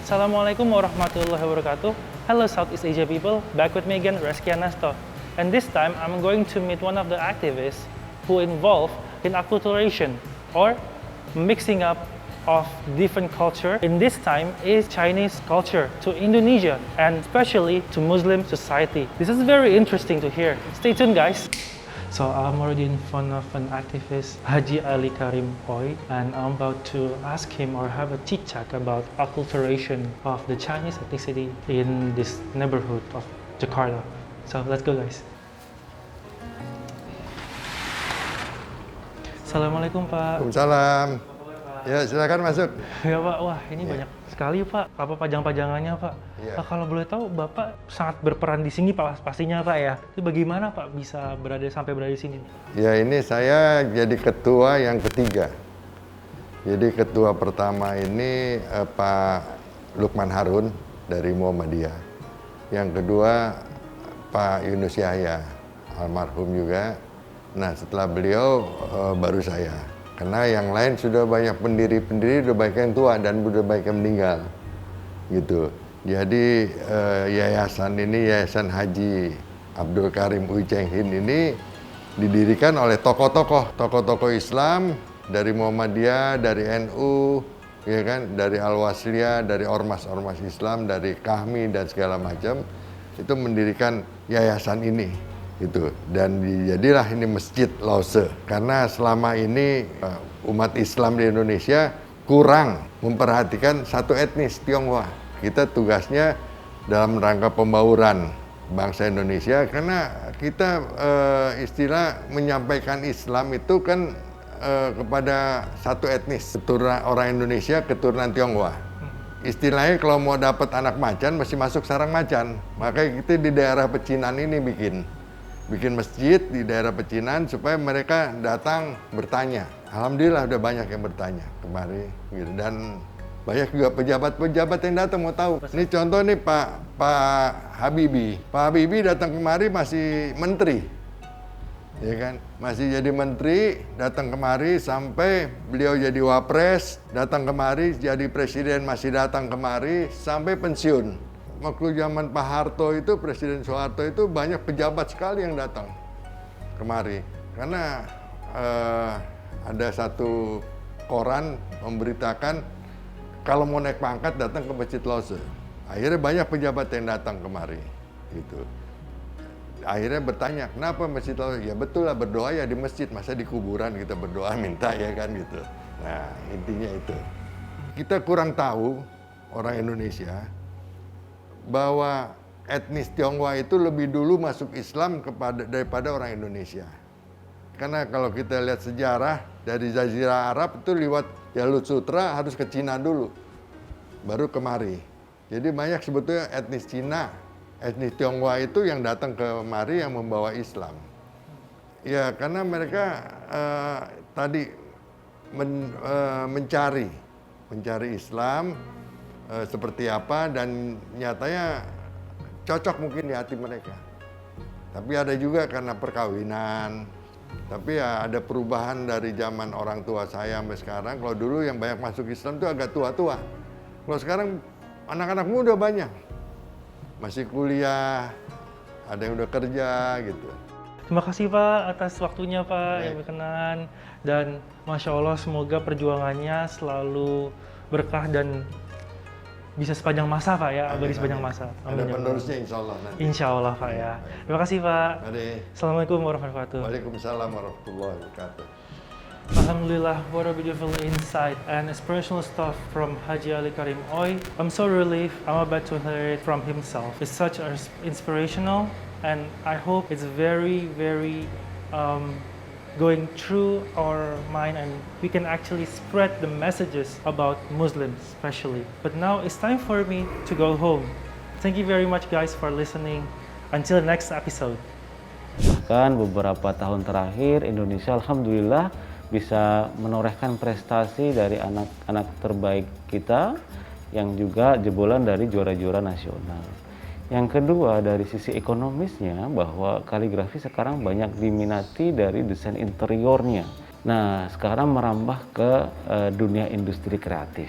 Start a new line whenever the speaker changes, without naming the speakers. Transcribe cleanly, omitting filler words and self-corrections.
Assalamualaikum warahmatullahi wabarakatuh. Hello Southeast Asia people, back with me again, Reski Ernesto. And this time, I'm going to meet one of the activists who involved in acculturation, or mixing up of different culture. In this time is Chinese culture to Indonesia, and especially to Muslim society. This is very interesting to hear. Stay tuned, guys. So I'm already in front of an activist, Haji Ali Karim Oi, and I'm about to ask him or have a chit chat about acculturation of the Chinese ethnicity in this neighborhood of Jakarta. So let's go, guys. Assalamualaikum Pak.
Waalaikumsalam. Ya, silakan masuk.
Ya Pak, wah ini banyak sekali Pak, apa pajang-pajangannya Pak.
Ya.
Kalau boleh tahu Bapak sangat berperan di sini Pak, pastinya Pak ya. Itu bagaimana Pak bisa sampai berada di sini?
Ya, ini saya jadi ketua yang ketiga. Jadi ketua pertama ini Pak Lukman Harun dari Muhammadiyah. Yang kedua Pak Yunus Yahya, almarhum juga. Nah, setelah beliau baru saya. Karena yang lain sudah banyak pendiri-pendiri, udah banyak yang tua dan udah banyak yang meninggal. Gitu. Jadi yayasan ini, Yayasan Haji Abdul Karim Ui Cheng Hin ini didirikan oleh tokoh-tokoh Islam dari Muhammadiyah, dari NU, ya kan, dari Al-Wasliyah, dari ormas-ormas Islam, dari Kahmi dan segala macam. Itu mendirikan yayasan ini. Gitu. Dan jadilah ini Masjid Lause, karena selama ini umat Islam di Indonesia kurang memperhatikan satu etnis Tionghoa. Kita tugasnya dalam rangka pembauran bangsa Indonesia, karena kita istilah menyampaikan Islam itu kan kepada satu etnis, keturunan orang Indonesia, keturunan Tionghoa. Istilahnya kalau mau dapat anak macan mesti masuk sarang macan. Makanya kita di daerah pecinan ini bikin masjid di daerah pecinan supaya mereka datang bertanya. Alhamdulillah udah banyak yang bertanya kemari gitu. Dan banyak juga pejabat-pejabat yang datang mau tahu. Ini contoh nih Pak Habibie. Pak Habibie datang kemari masih menteri. Ya kan? Masih jadi menteri, datang kemari sampai beliau jadi wapres, datang kemari jadi presiden masih datang kemari sampai pensiun. Waktu zaman Pak Harto itu, Presiden Soeharto itu banyak pejabat sekali yang datang kemari. Karena ada satu koran memberitakan kalau mau naik pangkat datang ke Masjid Lause. Akhirnya banyak pejabat yang datang kemari. Gitu. Akhirnya bertanya, kenapa Masjid Lause? Ya betul lah, berdoa ya di masjid, masa di kuburan kita berdoa minta ya kan gitu. Nah intinya itu. Kita kurang tahu orang Indonesia bahwa etnis Tionghoa itu lebih dulu masuk Islam daripada orang Indonesia. Karena kalau kita lihat sejarah dari Jazirah Arab itu lewat jalur sutra harus ke Cina dulu, baru kemari. Jadi banyak sebetulnya etnis Cina, etnis Tionghoa itu yang datang kemari yang membawa Islam. Ya karena mereka tadi mencari Islam. Seperti apa dan nyatanya cocok mungkin di hati mereka. Tapi ada juga karena perkawinan. Tapi ya ada perubahan dari zaman orang tua saya sampai sekarang. Kalau dulu yang banyak masuk Islam itu agak tua-tua. Kalau sekarang anak-anak muda banyak. Masih kuliah, ada yang udah kerja gitu.
Terima kasih Pak atas waktunya Pak yang berkenan. Dan Masya Allah semoga perjuangannya selalu berkah dan bisa sepanjang masa Pak ya, abadi sepanjang masa.
Ada penerusnya insya Allah nanti.
Insya Allah Pak ya. Terima kasih Pak.
Mari.
Assalamualaikum warahmatullahi wabarakatuh.
Waalaikumsalam warahmatullahi wabarakatuh.
Alhamdulillah, what a beautiful insight and inspirational stuff from Haji Ali Karim Oi. I'm so relieved I'm about to hear it from himself. It's such inspirational and I hope it's very, very going through our mind and we can actually spread the messages about Muslims especially. But now it's time for me to go home. Thank you very much guys for listening. Until next episode.
Bahkan beberapa tahun terakhir Indonesia alhamdulillah bisa menorehkan prestasi dari anak-anak terbaik kita yang juga jebolan dari juara-juara nasional. Yang kedua dari sisi ekonomisnya bahwa kaligrafi sekarang banyak diminati dari desain interiornya. Nah sekarang merambah ke dunia industri kreatif.